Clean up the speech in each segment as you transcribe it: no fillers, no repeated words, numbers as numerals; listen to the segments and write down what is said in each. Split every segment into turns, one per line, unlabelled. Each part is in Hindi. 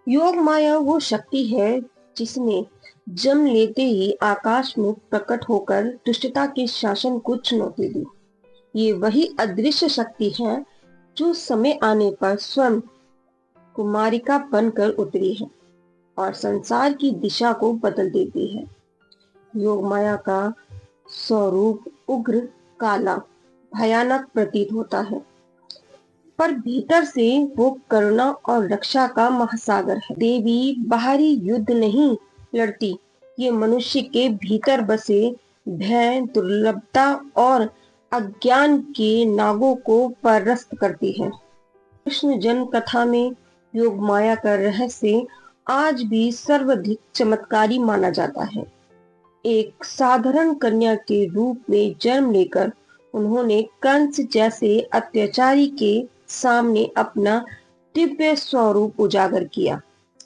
योग माया वो शक्ति है जिसने जन्म लेते ही आकाश में प्रकट होकर दुष्टता के शासन को चुनौती दी। ये वही अदृश्य शक्ति है जो समय आने पर स्वयं कुमारिका बनकर उतरी है और संसार की दिशा को बदल देती है। योग माया का स्वरूप उग्र, काला, भयानक प्रतीत होता है, पर भीतर से वो करुणा और रक्षा का महासागर है। देवी बाहरी युद्ध नहीं लड़ती, ये मनुष्य के भीतर बसे भय, दुर्लभता और अज्ञान के नागों को परास्त करती है। कृष्ण जन्म कथा में योग माया का रहस्य आज भी सर्वाधिक चमत्कारी माना जाता है। एक साधारण कन्या के रूप में जन्म लेकर उन्होंने कंस जैसे अत्याचारी के सामने अपना दिव्य स्वरूप उजागर किया।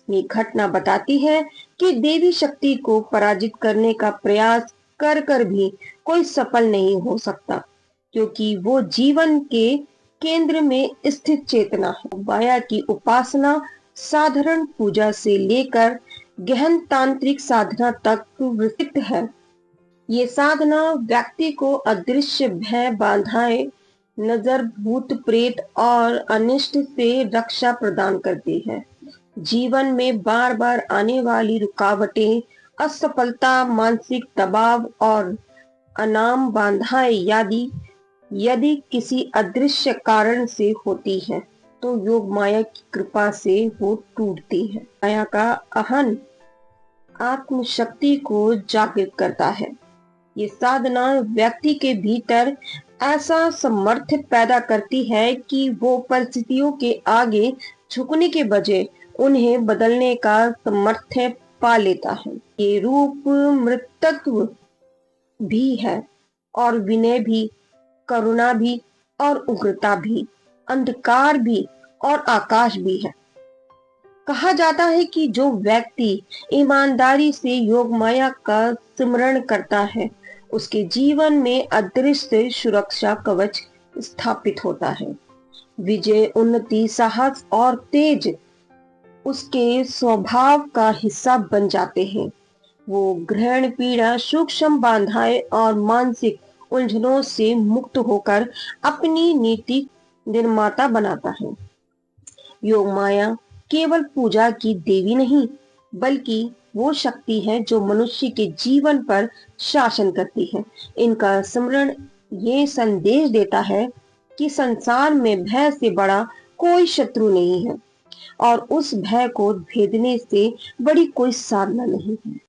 ये घटना बताती है कि देवी शक्ति को पराजित करने का प्रयास कर कर भी कोई सफल नहीं हो सकता, क्योंकि वो जीवन के केंद्र में स्थित चेतना है। माया की उपासना साधारण पूजा से लेकर गहन तांत्रिक साधना तक विस्तृत है। ये साधना व्यक्ति को अदृश्य भय, बाधाएं, नजर, भूत प्रेत और अनिष्ट से रक्षा प्रदान करती है। जीवन में बार बार आने वाली रुकावटें, असफलता, मानसिक दबाव और अनाम बाधाएं यदि यदि किसी अदृश्य कारण से होती है तो योग माया की कृपा से वो टूटती है। माया का अहन आत्म शक्ति को जागृत करता है। ये साधना व्यक्ति के भीतर ऐसा सामर्थ्य पैदा करती है कि वो परिस्थितियों के आगे झुकने के बजाय उन्हें बदलने का सामर्थ्य पा लेता है। ये रूप मृतत्व भी है और विनय भी, करुणा भी और उग्रता भी, अंधकार भी और आकाश भी है। कहा जाता है कि जो व्यक्ति ईमानदारी से योग माया का स्मरण करता है, उसके जीवन में अदृश्य सुरक्षा कवच स्थापित होता है। विजय, उन्नति, साहस और तेज उसके स्वभाव का हिस्सा बन जाते हैं। वो ग्रहण, पीड़ा, सूक्ष्म बाधाएं और मानसिक उलझनों से मुक्त होकर अपनी नीति निर्माता बनाता है। योग माया केवल पूजा की देवी नहीं, बल्कि वो शक्ति है जो मनुष्य के जीवन पर शासन करती है। इनका स्मरण ये संदेश देता है कि संसार में भय से बड़ा कोई शत्रु नहीं है और उस भय को भेदने से बड़ी कोई साधना नहीं है।